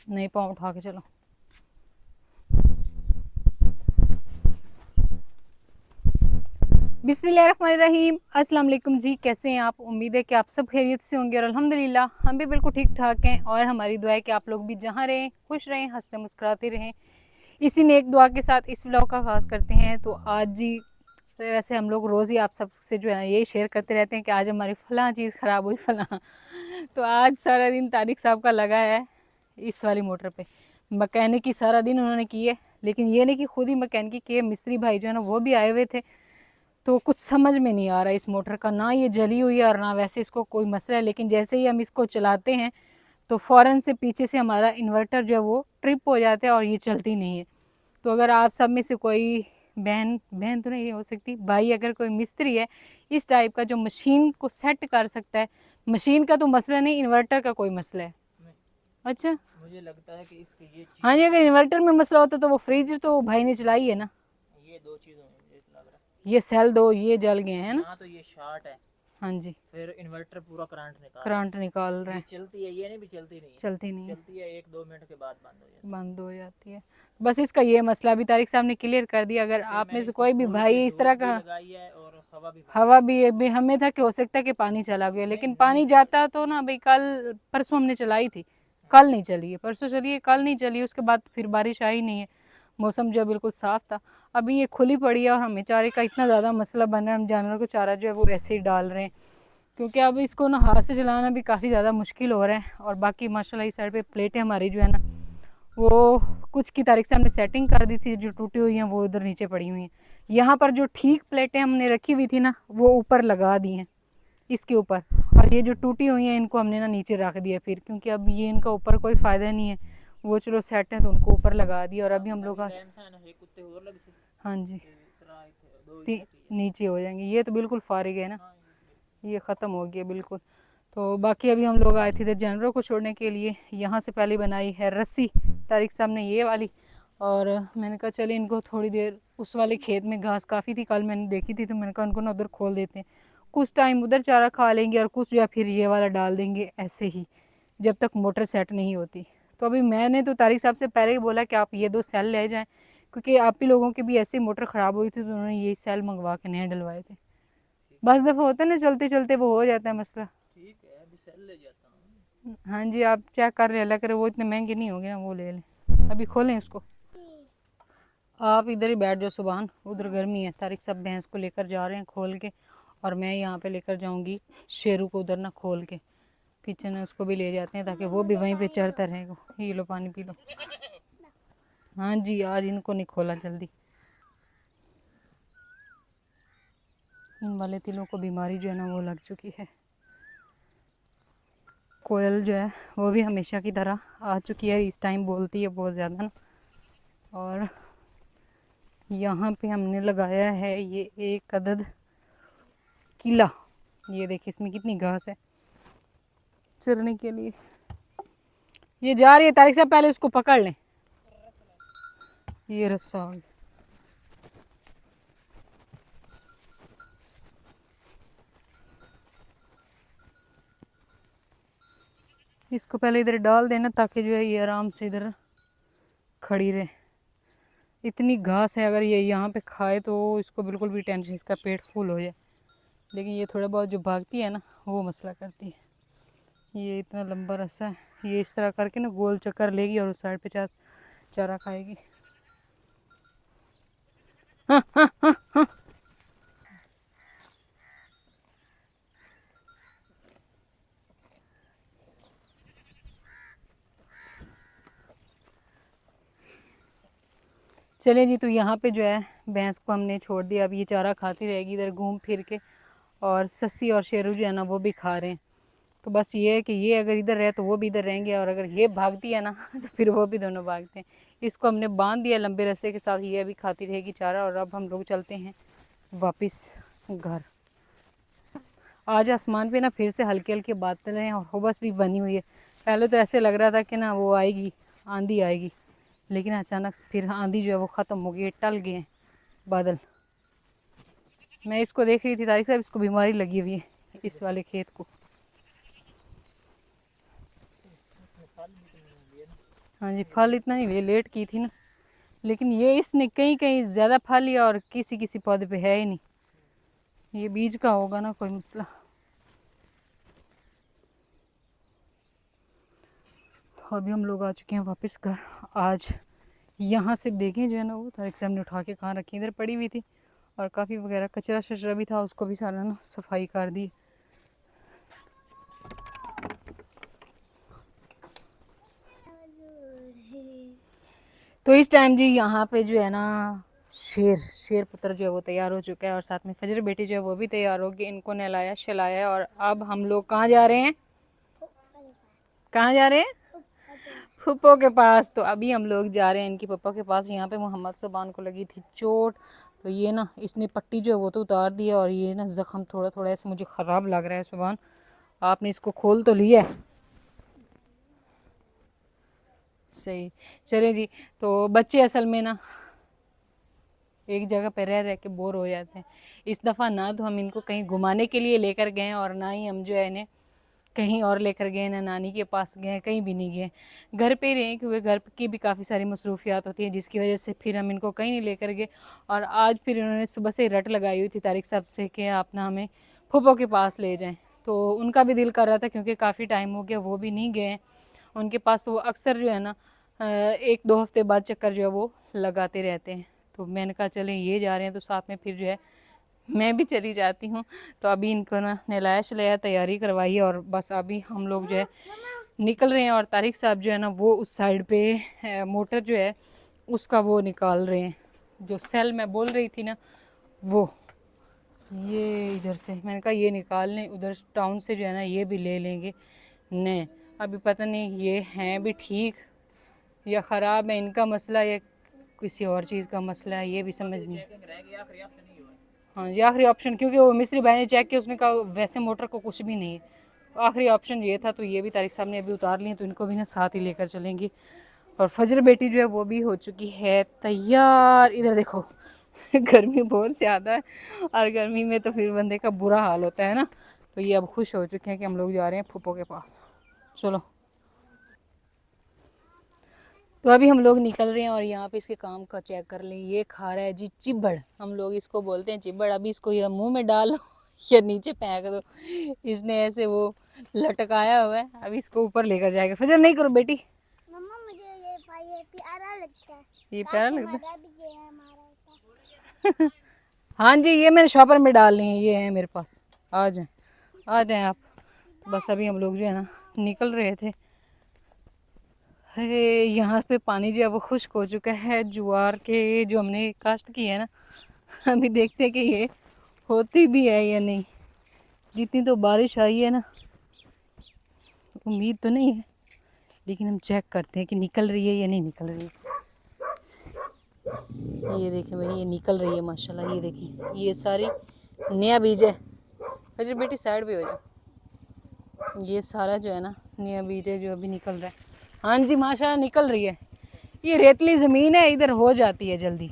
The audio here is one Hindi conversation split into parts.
नहीं, पाँव उठा के चलो। बिस्मिल्लाहिर्रहमानिर्रहीम। अस्सलाम वालेकुम जी, कैसे हैं आप? उम्मीद है कि आप सब खैरियत से होंगे और अल्हम्दुलिल्लाह हम भी बिल्कुल ठीक ठाक हैं। और हमारी दुआ है कि आप लोग भी जहाँ रहें खुश रहें, हंसते मुस्कुराते रहें। इसी ने एक दुआ के साथ इस व्लॉग का आगाज़ करते हैं। तो आज जी, तो वैसे हम लोग रोज़ ही आप सब से जो है ना यही शेयर करते रहते हैं कि आज हमारी फ़लाँ चीज़ ख़राब हुई फ़लाँ। तो आज सारा दिन तारिक साहब का लगा है इस वाली मोटर पे। मैकेनिक की सारा दिन उन्होंने की है, लेकिन ये नहीं कि खुद ही मैकेनिक की है, मिस्त्री भाई जो है ना वो भी आए हुए थे। तो कुछ समझ में नहीं आ रहा इस मोटर का, ना ये जली हुई है और ना वैसे इसको कोई मसला है। लेकिन जैसे ही हम इसको चलाते हैं तो फ़ौरन से पीछे से हमारा इन्वर्टर जो है वो ट्रिप हो जाता है और ये चलती नहीं है। तो अगर आप सब में से कोई बहन बहन तो नहीं हो सकती, भाई अगर कोई मिस्त्री है इस टाइप का जो मशीन को सेट कर सकता है, मशीन का तो मसला नहीं, इन्वर्टर का कोई मसला है। अच्छा, मुझे लगता है कि इसकी ये चीज़, हाँ जी, अगर इन्वर्टर में मसला होता तो वो फ्रिज तो भाई ने चलाई है ना। ये दो चीज़ों में मुझे लग रहा ये सेल दो ये जल गए हैं है। ना। या तो ये शार्ट है, हाँ जी, फिर इन्वर्टर पूरा करंट निकाल रहा करंट निकाल है। रहे ये हैं। चलती है, ये नहीं भी चलती नहीं है, चलती नहीं है, चलती है 1-2 मिनट के बाद बंद हो जाती बंद हो जाती है। बस इसका ये मसला भी तारिक साहब ने क्लियर कर दिया। अगर है। फिर आप में मैंने से इसको कोई भी खोल के भाई इस तरह धूप भी का, लगाई है और हवा भी भरी हवा है। भी हमें था कि हो सकता है कि पानी चला गया, नहीं लेकिन नहीं, पानी जाता तो ना भाई, कल परसों हमने चलाई थी, कल नहीं चली है, परसों चली है, कल नहीं चली है। उसके बाद फिर बारिश आई नहीं है, मौसम जो है बिल्कुल साफ़ था। अभी ये खुली पड़ी है और हमें चारे का इतना ज़्यादा मसला बन रहा है, हम जानवरों को चारा जो है वो ऐसे ही डाल रहे हैं, क्योंकि अब इसको ना हाथ से चलाना भी काफ़ी ज़्यादा मुश्किल हो रहा है। और बाकी माशाल्लाह इस साइड पे प्लेटें हमारी जो है ना वो कुछ की तारीख से हमने सेटिंग कर दी थी, जो टूटी हुई हैं वो उधर नीचे पड़ी हुई हैं। यहाँ पर जो ठीक प्लेटें हमने रखी हुई थी ना वो ऊपर लगा दी हैं इसके ऊपर, और ये जो टूटी हुई हैं इनको हमने ना नीचे रख दिया फिर, क्योंकि अब ये इनका ऊपर कोई फ़ायदा नहीं है। वो चलो सेट है तो उनको ऊपर लगा दिया और अभी हम लोग आज, कुत्ते और लग से हाँ जी, दो इतने चाहिए। नीचे हो जाएंगे। ये तो बिल्कुल फारिग है ना, हाँ ये ख़त्म हो गया बिल्कुल। तो बाकी अभी हम लोग आए थे इधर जानवरों को छोड़ने के लिए। यहाँ से पहले बनाई है रस्सी तारिक साहब ने ये वाली, और मैंने कहा चले इनको थोड़ी देर, उस वाले खेत में घास काफ़ी थी कल मैंने देखी थी, तो मैंने कहा उनको ना उधर खोल देते हैं, कुछ टाइम उधर चारा खा लेंगे और कुछ या फिर ये वाला डाल देंगे ऐसे ही, जब तक मोटर सेट नहीं होती। तो अभी मैंने तो तारिक साहब से पहले ही बोला कि आप ये 2 सेल ले जाएँ, क्योंकि आप ही लोगों की भी ऐसी मोटर ख़राब हुई थी तो उन्होंने यही सेल मंगवा के नए डलवाए थे। बस दफ़ा होता है ना, चलते चलते वो हो जाता है मसला। ठीक है, अभी सेल ले जाता हूँ। हाँ जी, आप चेक कर रहे अल्लाह करे वो इतने महंगे नहीं होंगे ना, वो ले लें। अभी खोलें उसको, आप इधर ही बैठ जाओ सुबहान, उधर गर्मी है। तारिक सब भैंस को लेकर जा रहे हैं खोल के, और मैं यहाँ पे लेकर जाऊँगी शेरू को उधर ना खोल के, पीछे ना उसको भी ले जाते हैं ताकि वो भी वहीं पे चढ़ता रहेगा। ये लो पानी पी लो। हाँ जी, आज इनको नहीं खोला जल्दी, इन वाले तिलों को बीमारी जो है ना वो लग चुकी है। कोयल जो है वो भी हमेशा की तरह आ चुकी है, इस टाइम बोलती है बहुत ज़्यादा ना। और यहाँ पे हमने लगाया है ये एक अदद किला, ये देखिए इसमें कितनी घास है चरने के लिए। ये जा रही है तारिक साहब, पहले उसको पकड़ लें। ये रस्सा हो गया। इसको पहले इधर डाल देना ताकि जो है ये आराम से इधर खड़ी रहे। इतनी घास है, अगर ये यहाँ पे खाए तो इसको बिल्कुल भी टेंशन, इसका पेट फुल हो जाए। लेकिन ये थोड़ा बहुत जो भागती है ना वो मसला करती है। ये इतना लंबा रस्सा है, ये इस तरह करके ना गोल चक्कर लेगी और उस साइड पे चारा खाएगी। हाँ हाँ हाँ हाँ। चलिए जी, तो यहाँ पे जो है भैंस को हमने छोड़ दिया, अब ये चारा खाती रहेगी इधर घूम फिर के। और सस्सी और शेरू जो है ना वो भी खा रहे हैं। तो बस ये है कि ये अगर इधर रहे तो वो भी इधर रहेंगे, और अगर ये भागती है ना तो फिर वो भी दोनों भागते हैं। इसको हमने बांध दिया लंबे रस्से के साथ, ये अभी खाती रहेगी चारा। और अब हम लोग चलते हैं वापस घर। आज आसमान पे ना फिर से हल्के हल्के बादल हैं और हुबस भी बनी हुई है। पहले तो ऐसे लग रहा था कि ना वो आएगी, आंधी आएगी, लेकिन अचानक फिर आंधी जो है वो ख़त्म हो गई, टल गए हैं बादल। मैं इसको देख रही थी तारिक साहब, इसको बीमारी लगी हुई है इस वाले खेत को। हाँ जी, फल इतना नहीं, ये लेट की थी ना, लेकिन ये इसने कहीं कहीं ज़्यादा फल लिया और किसी किसी पौधे पे है ही नहीं। ये बीज का होगा ना कोई मसला। तो अभी हम लोग आ चुके हैं वापस घर। आज यहाँ से देखें जो है ना, वो तारिक साहब ने उठा के कहाँ रखी, इधर पड़ी हुई थी और काफ़ी वगैरह कचरा शचरा भी था, उसको भी सारा ना सफाई कर दी। तो इस टाइम जी यहाँ पे जो है ना शेर पुत्र जो है वो तैयार हो चुका है और साथ में फजर बेटी जो है वो भी तैयार होगी। इनको नहलाया शलाया और अब हम लोग कहाँ जा रहे हैं? कहाँ जा रहे हैं? फूफो के पास। तो अभी हम लोग जा रहे हैं इनकी पप्पा के पास। यहाँ पे मोहम्मद सुबान को लगी थी चोट, तो ये ना इसने पट्टी जो है वो तो उतार दी है और ये ना ज़ख़म थोड़ा थोड़ा ऐसे मुझे ख़राब लग रहा है। सुबान, आपने इसको खोल तो लिया है? सही, चले जी। तो बच्चे असल में ना एक जगह पे रह रह के बोर हो जाते हैं। इस दफ़ा ना तो हम इनको कहीं घुमाने के लिए लेकर गए और ना ही हम जो है इन्हें कहीं और लेकर गए, ना नानी के पास गए, कहीं भी नहीं गए, घर पे ही रहे, क्योंकि घर की भी काफ़ी सारी मसरूफियात होती हैं जिसकी वजह से फिर हम इनको कहीं नहीं लेकर गए। और आज फिर इन्होंने सुबह से रट लगाई हुई थी तारिक साहब से कि आप ना हमें फूफो के पास ले जाएं। तो उनका भी दिल कर रहा था क्योंकि काफ़ी टाइम हो गया वो भी नहीं गए उनके पास। तो वो अक्सर जो है ना 1-2 हफ्ते बाद चक्कर जो है वो लगाते रहते हैं। तो मैंने कहा चलें ये जा रहे हैं तो साथ में फिर जो है मैं भी चली जाती हूँ। तो अभी इनको ना नहलाया शलाया, तैयारी करवाई है और बस अभी हम लोग जो है निकल रहे हैं। और तारिक साहब जो है ना वो उस साइड पे मोटर जो है उसका वो निकाल रहे हैं, जो सेल मैं बोल रही थी ना वो, ये इधर से मैंने कहा ये निकाल लें, उधर टाउन से जो है ना ये भी ले लेंगे। नहीं अभी पता नहीं ये हैं भी ठीक या ख़राब है, इनका मसला या किसी और चीज़ का मसला है, ये भी समझ नहीं। हाँ ये आखिरी ऑप्शन, क्योंकि वो मिस्त्री भाई ने चेक किया, उसने कहा वैसे मोटर को कुछ भी नहीं है, तो आखिरी ऑप्शन ये था। तो ये भी तारिक साहब ने अभी उतार लिए, तो इनको भी ना साथ ही लेकर चलेंगे। और फजर बेटी जो है वो भी हो चुकी है तैयार। इधर देखो गर्मी बहुत ज़्यादा है और गर्मी में तो फिर बंदे का बुरा हाल होता है ना। तो ये अब खुश हो चुके हैं कि हम लोग जा रहे हैं फूफो के पास। चलो, तो अभी हम लोग निकल रहे हैं और यहाँ पे इसके काम का चेक कर लें। ये खा रहा है जी चिब्बड़, हम लोग इसको बोलते हैं चिब्बड़। अभी इसको या मुंह में डालो या नीचे फेंक दो, इसने ऐसे वो लटकाया हुआ है। अभी इसको ऊपर लेकर जाएगा। फजर नहीं करो बेटी। मम्मा मुझे ये प्यारा लगता है। ये प्यारा लगता मजा भी ये है हमारा है हाँ जी, ये मैंने शॉपर में डाल ली है, ये है मेरे पास। आ जाए आ जाए आप। बस अभी हम लोग जो है ना निकल रहे थे। अरे यहाँ पे पानी जो है वो खुश्क हो चुका है। ज्वार के जो हमने काश्त की है ना, अभी देखते हैं कि ये होती भी है या नहीं। जितनी तो बारिश आई है ना, उम्मीद तो नहीं है, लेकिन हम चेक करते हैं कि निकल रही है या नहीं निकल रही है। ये देखें भाई, ये निकल रही है माशाल्लाह। ये देखें, ये सारी नया बीज है। अच्छा बेटी साइड भी हो जाए। ये सारा जो है ना नया बीज है जो अभी निकल रहा है। हाँ जी माशाल्लाह निकल रही है। ये रेतली ज़मीन है, इधर हो जाती है जल्दी,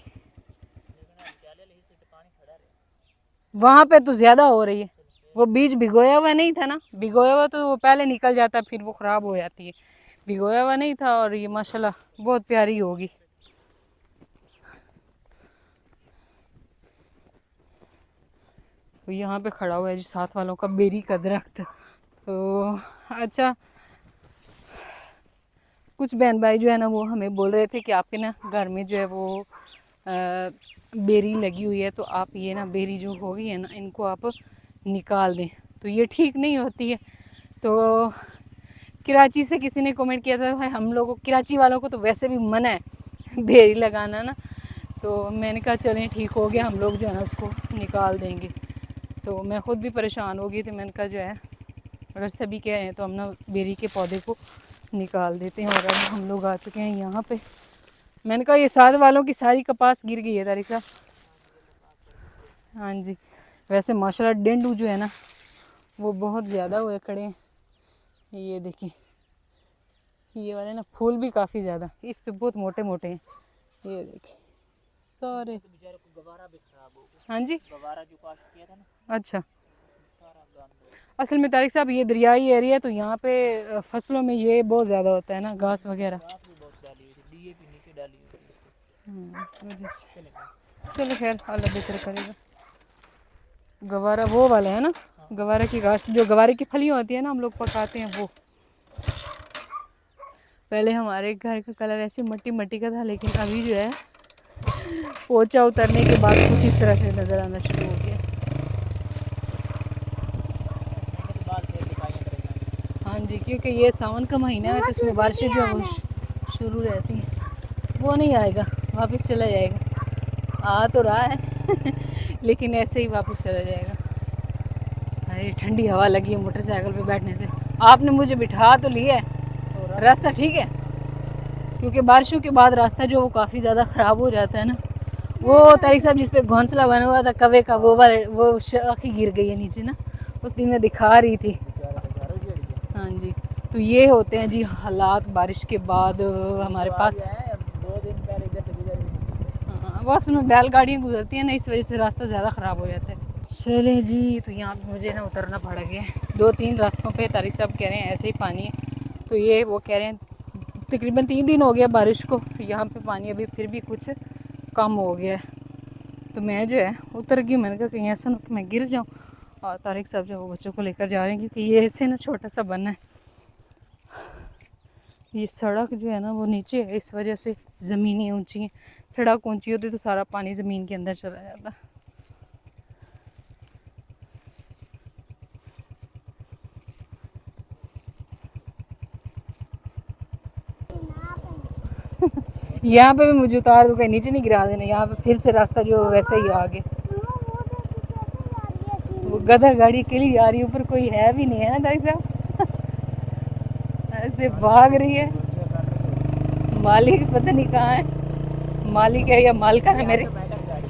वहाँ पे तो ज़्यादा हो रही है। वो बीज भिगोया हुआ नहीं था ना, भिगोया हुआ तो वो पहले निकल जाता, फिर वो ख़राब हो जाती है। भिगोया हुआ नहीं था और ये माशाल्लाह बहुत प्यारी होगी। तो यहाँ पे खड़ा हुआ है जी साथ वालों का बेरी का दरख्त। तो अच्छा, कुछ बहन भाई जो है ना वो हमें बोल रहे थे कि आपके ना घर में जो है वो बेरी लगी हुई है, तो आप ये ना बेरी जो होगी है ना इनको आप निकाल दें। तो ये ठीक नहीं होती है। तो कराची से किसी ने कमेंट किया था, भाई हम लोगों कराची वालों को तो वैसे भी मना है बेरी लगाना ना। तो मैंने कहा चलें ठीक हो गया, हम लोग जो है ना उसको निकाल देंगे। तो मैं ख़ुद भी परेशान हो गई थी। मैंने कहा जो है अगर सभी कह रहे हैं तो हम ना बेरी के पौधे को निकाल देते हैं। और अब हम लोग आ चुके हैं यहाँ पे। मैंने कहा ये साथ वालों की सारी कपास गिर गई है तारिक साहब। हाँ जी, वैसे माशाल्लाह डेंडू जो है ना वो बहुत ज़्यादा हुए खड़े हैं। ये देखिए, ये वाले ना फूल भी काफ़ी ज़्यादा, इस पे बहुत मोटे मोटे हैं। ये देखिए सारे। बेचारे को गवारा भी खराब हो गया। हाँ जी, गवारा जो काश्त किया था ना, अच्छा। सारा गंद हो गया। असल में तारिक साहब ये दरियाई एरिया है, तो यहाँ पे फसलों में ये बहुत ज़्यादा होता है ना, घास वगैरह। घास भी बहुत इस वजह से। चलो खैर, अल्लाह बेहतर करेगा। गवारा वो वाला है ना, गवारा की घास, जो गवारे की फलियाँ होती है ना, हम लोग पकाते हैं वो। पहले हमारे घर का कलर ऐसे मट्टी मट्टी का था, लेकिन अभी जो है पोछा उतरने के बाद कुछ इस तरह से नज़र आना शुरू हो गया। महीने के बाद फिर दिखाई परेशानी। हाँ जी, क्योंकि ये सावन का महीना है तो इसमें बारिशें जो है वो शुरू रहती हैं। वो नहीं आएगा, वापस चला जाएगा। आ तो रहा है लेकिन ऐसे ही वापस चला जाएगा। अरे ठंडी हवा लगी है मोटरसाइकिल पे बैठने से। आपने मुझे बिठा तो लिया है, रास्ता ठीक है? क्योंकि बारिशों के बाद रास्ता जो वो काफ़ी ज़्यादा ख़राब हो जाता है ना। वो तारिक साहब जिस पे घोंसला बना हुआ था कवे का, वो वाले वो शाखी गिर गई है नीचे ना, उस दिन मैं दिखा रही थी। हाँ जी, तो ये होते हैं जी हालात बारिश के बाद हमारे पास। 2 दिन पहले इधर से गुजर। हाँ, बस में बैलगाड़ियाँ गुजरती हैं ना, इस वजह से रास्ता ज़्यादा ख़राब हो जाता है। चले जी, तो यहाँ पे मुझे ना उतरना पड़ गया। 2-3 रास्तों पे तारिक साहब कह रहे हैं ऐसे ही पानी है, तो ये वो कह रहे हैं तकरीबन 3 दिन हो गया बारिश को, यहाँ पे पानी अभी फिर भी कुछ कम हो गया है। तो मैं जो है उतर गई, मैंने कहा कहीं ऐसा ना कि मैं गिर जाऊँ। और तारिक साहब जो वो बच्चों को लेकर जा रहे हैं, क्योंकि ये ऐसे ना छोटा सा बना है, ये सड़क जो है ना वो नीचे है, इस वजह से ज़मीनें ऊंची हैं। सड़क ऊंची होती तो सारा पानी ज़मीन के अंदर चला जाता। यहाँ पे भी मुझे उतार दो, कहीं नीचे नहीं गिरा देना। यहाँ पे फिर से रास्ता जो वैसे ही आगे, वो गधा गाड़ी अकेली जा रही है, ऊपर कोई है भी नहीं है ना तारिक साहब ऐसे भाग रही है। मालिक पता नहीं कहाँ है, मालिक है या मालका है मेरे,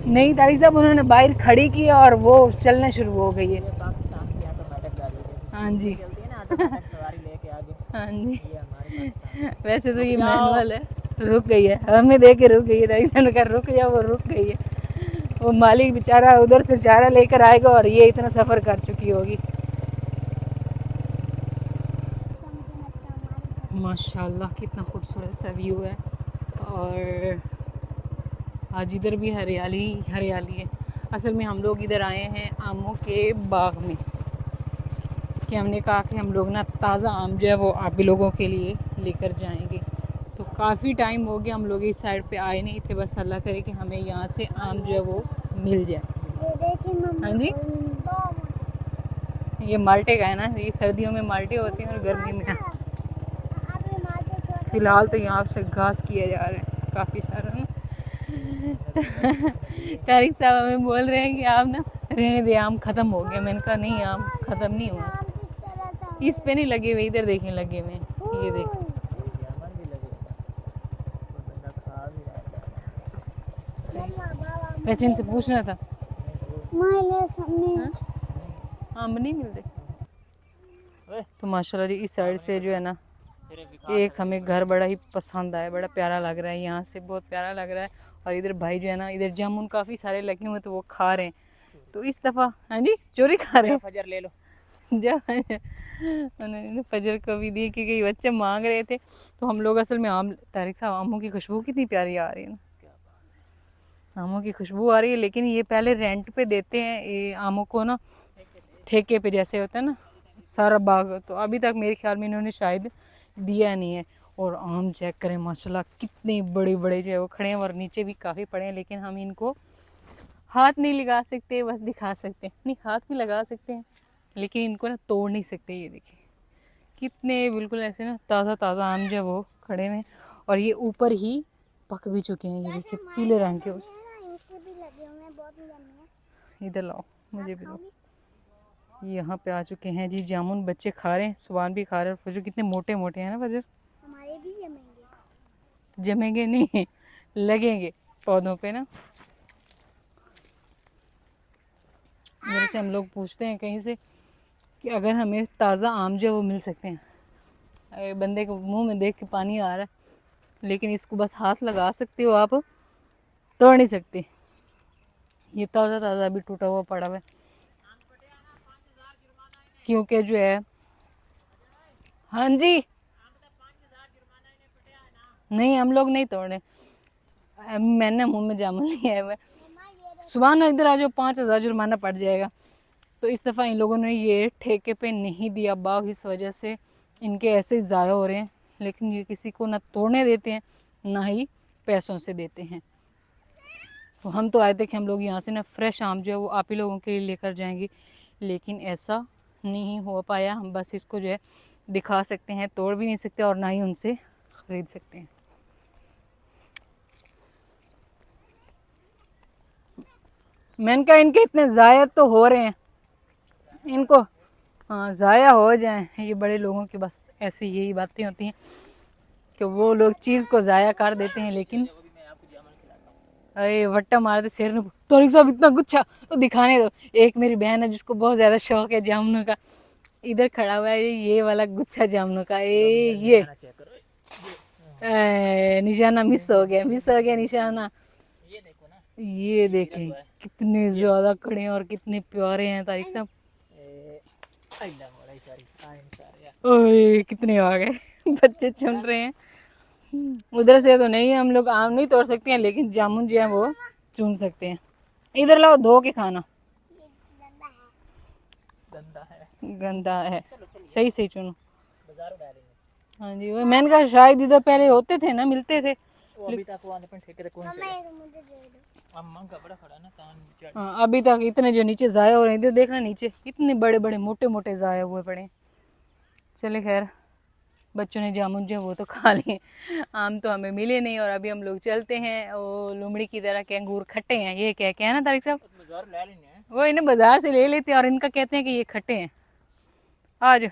नहीं तारिक साहब उन्होंने बाहर खड़ी की और वो चलना शुरू हो गई है। पाकिस्तान की ऑटोमेटिक गाड़ी है, हाँ जी, चलती है ना ऑटोमेटिक सवारी लेके आगे। हाँ जी। ये हमारे पाकिस्तान। वैसे तो ये मैनुअल है। रुक गई है, हमें देख के रुक गई है। तारिक साहब ने कहा रुक जा, वो रुक गई है। वो मालिक बेचारा उधर से चारा लेकर आएगा और ये इतना सफ़र कर चुकी होगी। माशाल्लाह कितना खूबसूरत सा व्यू है। और आज इधर भी हरियाली हरियाली है। असल में हम लोग इधर आए हैं आमों के बाग में, कि हमने कहा कि हम लोग ना ताज़ा आम जो है वो आप भी लोगों के लिए लेकर जाएंगे। तो काफ़ी टाइम हो गया हम लोग इस साइड पे आए नहीं थे, बस अल्लाह करे कि हमें यहाँ से आम जो है वो मिल जाए। हाँ जी, ये माल्टे का है ना, ये सर्दियों में माल्टे होते हैं और गर्मी में। फ़िलहाल तो यहाँ से घास किया जा रहा है काफ़ी सारा ना। तारिक साहब हमें बोल रहे हैं कि आप ना रहने दे, आम ख़त्म हो गया। मैंने कहा नहीं, आम ख़त्म नहीं हुआ, इस पे नहीं लगे हुए, इधर देखें लगे हुए, ये देख। वैसे इनसे पूछना था, आम नहीं मिलते। तो माशाल्लाह जी इस साइड से जो है ना एक हमें घर बड़ा ही पसंद आया, बड़ा प्यारा लग रहा है, यहाँ से बहुत प्यारा लग रहा है। और इधर भाई जो है ना, इधर जामुन काफ़ी सारे लगे हुए तो वो खा रहे हैं। तो इस दफ़ा हाँ जी चोरी खा रहे हैं, फजर ले लो। उन्होंने फजर को भी दी क्योंकि बच्चे मांग रहे थे। तो हम लोग असल में आम, तारिक साहब आमों की खुशबू कितनी प्यारी आ रही है ना, आमों की खुशबू आ रही है। लेकिन ये पहले रेंट पे देते हैं ये आमों को ना, ठेके पे जैसे होता है ना सारा बाग। तो अभी तक मेरे ख्याल में इन्होंने शायद दिया नहीं है। और आम चेक करें माशाल्लाह कितने बड़े बड़े जो है वो खड़े हैं, और नीचे भी काफ़ी पड़े हैं। लेकिन हम इनको हाथ नहीं लगा सकते, बस दिखा सकते हैं। नहीं, हाथ भी लगा सकते हैं लेकिन इनको ना तोड़ नहीं सकते। ये देखिए कितने बिल्कुल ऐसे ना ताज़ा ताज़ा आम जो है वो खड़े हुए हैं। और ये ऊपर ही पक भी चुके हैं, ये देखिए पीले रंग के। इधर लाओ, मुझे भी दो। यहाँ पे आ चुके हैं जी जामुन, बच्चे खा रहे हैं, सुबान भी खा रहे हैं। फजर कितने मोटे मोटे हैं ना, फजर हमारे भी जमेंगे। जमेंगे नहीं, लगेंगे पौधों पे ना। मेरे से हम लोग पूछते हैं कहीं से कि अगर हमें ताज़ा आम जो है वो मिल सकते हैं। बंदे को मुंह में देख के पानी आ रहा है, लेकिन इसको बस हाथ लगा सकते हो आप, तोड़ नहीं सकते। ये ताज़ा ताज़ा अभी टूटा हुआ पड़ा हुआ है, क्योंकि जो है हाँ जी नहीं हम लोग नहीं तोड़े। मैंने मुंह में जामुन लिया है वह। सुबह ना इधर आ जाओ, 5,000 जुर्माना पड़ जाएगा। तो इस दफ़ा इन लोगों ने ये ठेके पे नहीं दिया बाग, इस वजह से इनके ऐसे ज़ाया हो रहे हैं। लेकिन ये किसी को ना तोड़ने देते हैं ना ही पैसों से देते हैं। तो हम तो आए थे कि हम लोग यहाँ से ना फ्रेश आम जो है वो आप ही लोगों के लिए लेकर जाएंगे, लेकिन ऐसा नहीं हो पाया। हम बस इसको जो है दिखा सकते हैं, तोड़ भी नहीं सकते और ना ही उनसे ख़रीद सकते हैं। मैंने कहा इनके इतने ज़ाया तो हो रहे हैं, इनको हाँ ज़ाया हो जाए। ये बड़े लोगों की बस ऐसी यही बातें होती हैं कि वो लोग चीज़ को ज़ाया कर देते हैं। लेकिन अरे वट्टा मारते सिर में, तोरिक साहब इतना गुच्छा तो दिखाने दो। एक मेरी बहन है जिसको बहुत ज़्यादा शौक है जामुनों का, इधर खड़ा हुआ है ये वाला गुच्छा जामुनों का। ये चेक करो, निशाना मिस हो गया, मिस हो गया निशाना। ये देखो ना, ये देखें कितने ज़्यादा खड़े हैं और कितने प्यारे हैं तारिक साहब। अल्लाह मोड़ा सारी आइन सारे ओए कितने आ गए बच्चे चुन रहे हैं। उधर से तो नहीं, हम लोग आम नहीं तोड़ सकते हैं, लेकिन जामुन जो है वो चुन सकते हैं। इधर लाओ, धो के खाना, गंदा है, गंदा है। सही सही चुनो। बाजार डालेंगे। हाँ जी, वो मैंने कहा शायद इधर पहले होते थे ना, मिलते थे। वो अभी तक वो आने पर ठेके कौन से अम्मा का बड़ा खड़ा ना तान चढ़। हाँ अभी तक इतने जो नीचे ज़ाया हो रहे हैं, इधर देखना नीचे इतने बड़े बड़े मोटे मोटे ज़ाया हुए पड़े हैं। चले खैर, बच्चों ने जामुन जो है वो तो खा लिए, आम तो हमें मिले नहीं। और अभी हम लोग चलते हैं, वो लोमड़ी की तरह के अंगूर खट्टे हैं ये कह के, है ना तारिक साहब? बाजार ले लेने हैं। वो इन्हें बाजार से ले लेते हैं और इनका कहते हैं कि ये खट्टे हैं। आज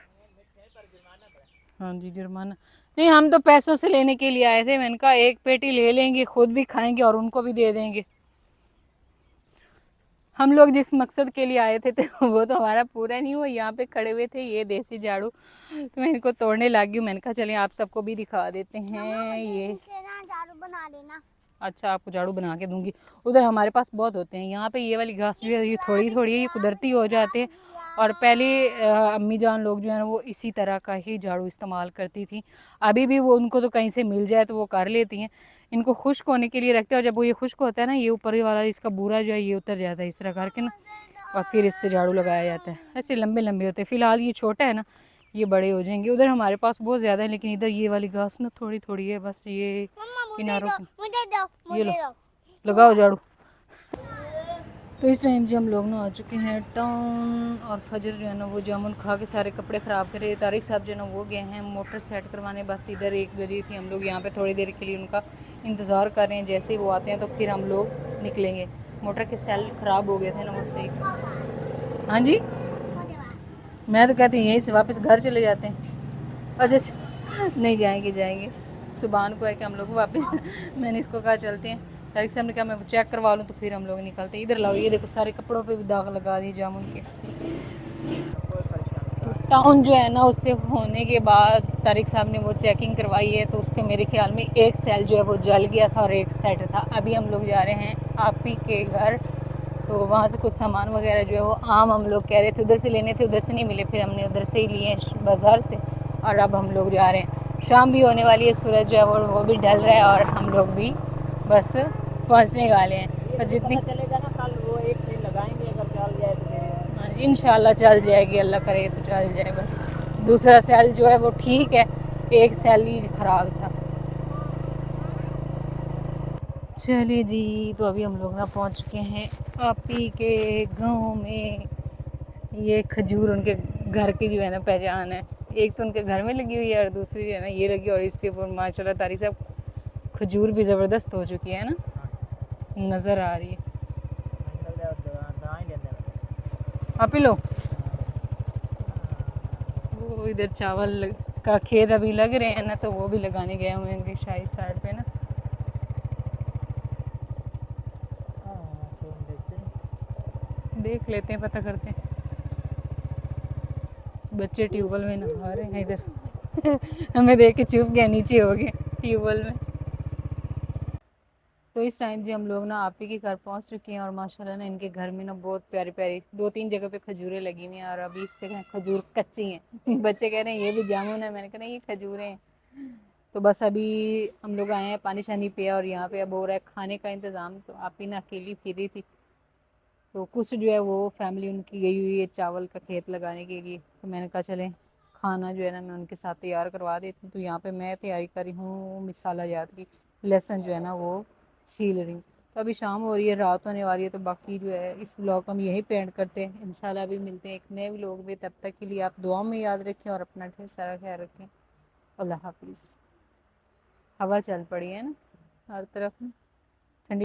हाँ जी जुर्माना नहीं, हम तो पैसों से लेने के लिए आए थे। मैंने कहा एक पेटी ले लेंगे, खुद भी खाएंगे और उनको भी दे देंगे। हम लोग जिस मकसद के लिए आए थे तो वो तो हमारा पूरा नहीं हुआ। यहाँ पे खड़े हुए थे ये देसी झाड़ू, तो मैं इनको तोड़ने लगी हूँ। मैंने कहा चलें आप सबको भी दिखा देते हैं। ये झाड़ू बना देना। अच्छा, आपको झाड़ू बना के दूंगी। उधर हमारे पास बहुत होते हैं। यहाँ पे ये वाली घास जो है ये थोड़ी थोड़ी है, ये कुदरती हो जाते हैं। और पहले अम्मी जान लोग जो है ना वो इसी तरह का ही झाड़ू इस्तेमाल करती थी। अभी भी वो उनको तो कहीं से मिल जाए तो वो कर लेती हैं। इनको खुश्क होने के लिए रखते हैं और जब वो ये खुश्क होता है ना, ये ऊपर वाला इसका बूरा जो है ये उतर जाता है इस तरह करके ना, और फिर इससे झाड़ू लगाया जाता है। ऐसे लंबे लंबे होते हैं। फ़िलहाल ये छोटा है ना, ये बड़े हो जाएंगे। उधर हमारे पास बहुत ज़्यादा है, लेकिन इधर ये वाली घास ना थोड़ी थोड़ी है बस। ये किनारों की ये लो, लगाओ झाड़ू। तो इस टाइम जो हम लोग ना आ चुके हैं टाउन, और फजर जो है ना वो जामुन खा के सारे कपड़े ख़राब करे। तारिक साहब जो है ना वो गए हैं मोटर सेट करवाने। बस इधर एक गली थी, हम लोग यहाँ पे थोड़ी देर के लिए उनका इंतज़ार कर रहे हैं। जैसे ही वो आते हैं तो फिर हम लोग निकलेंगे। मोटर के सेल ख़राब हो गए थे ना मुझसे। हाँ जी, मैं तो कहती हूँ यहीं से वापस घर चले जाते हैं। अच्छा नहीं, जाएंगे जाएंगे, सुबह को है कि हम लोग वापस मैंने इसको कहा चलते हैं। तारिक साहब ने कहा मैं चेक करवा लूँ तो फिर हम लोग निकलते हैं। इधर लाओ, ये देखो सारे कपड़ों पे भी दाग लगा दिए जामुन के। टाउन जो है ना उससे होने के बाद तारिक साहब ने वो चेकिंग करवाई है, तो उसके मेरे ख्याल में एक सेल जो है वो जल गया था और एक सेट था। अभी हम लोग जा रहे हैं आप ही के घर, तो वहाँ से कुछ सामान वगैरह जो है वो आम हम लोग कह रहे थे उधर से लेने थे, उधर से नहीं मिले, फिर हमने उधर से ही लिए बाज़ार से। और अब हम लोग जा रहे हैं, शाम भी होने वाली है, सूरज जो है वो भी ढल रहा है और हम लोग भी बस पहुँचने वाले हैं। और जितनी चलेगा ना कल वो एक सेल लगाएंगे, अगर चल जाए तो फिर इंशाल्लाह चल जाएगी, अल्लाह करे तो चल जाए। बस दूसरा सेल जो है वो ठीक है, एक सेल ही ख़राब था। चलिए जी, तो अभी हम लोग ना पहुंच चुके हैं आपी के गांव में। ये खजूर उनके घर की जो है ना पहचान है। एक तो उनके घर में लगी हुई है और दूसरी जो है ना ये लगी, और इस पे माशाल्लाह तारीख साहब खजूर भी ज़बरदस्त हो चुकी है ना, नज़र आ रही है। आप ही लो, वो इधर चावल का खेत अभी लग रहे हैं ना, तो वो भी लगाने गए हुए हैं शाही साइड पे ना। देख लेते हैं, पता करते हैं। बच्चे ट्यूबवेल में नहा रहे हैं इधर हमें देख के चुप गया, नीचे हो गए ट्यूबवेल में। तो इस टाइम जी हम लोग ना आप ही के घर पहुंच चुके हैं, और माशाल्लाह ना इनके घर में ना बहुत प्यारी प्यारी 2-3 जगह पे खजूरें लगी हुई हैं, और अभी इस पे खजूर कच्ची हैं बच्चे कह रहे हैं ये भी जामुन है, मैंने कहा नहीं ये खजूरें हैं। तो बस अभी हम लोग आए हैं, पानी शानी पिया और यहाँ पे अब हो रहा है खाने का इंतज़ाम। तो आप ही ना अकेली फिर रही थी, तो कुछ जो है वो फैमिली उनकी गई हुई है चावल का खेत लगाने के लिए। तो मैंने कहा चलें खाना जो है ना मैं उनके साथ तैयार करवा देती हूँ। तो यहाँ पे मैं तैयारी कर रही हूँ मिसाला जात की, लहसुन जो है ना वो छील रही हूँ। तो अभी शाम हो रही है, रात होने वाली है। तो बाकी जो है इस व्लॉग हम यहीं पे एंड करते हैं। इंशाल्लाह भी मिलते हैं एक नए व्लॉग में। तब तक के लिए आप दुआ में याद रखें और अपना ढेर सारा ख्याल रखें। अल्लाह हाफिज़। हवा चल पड़ी है ना हर तरफ में।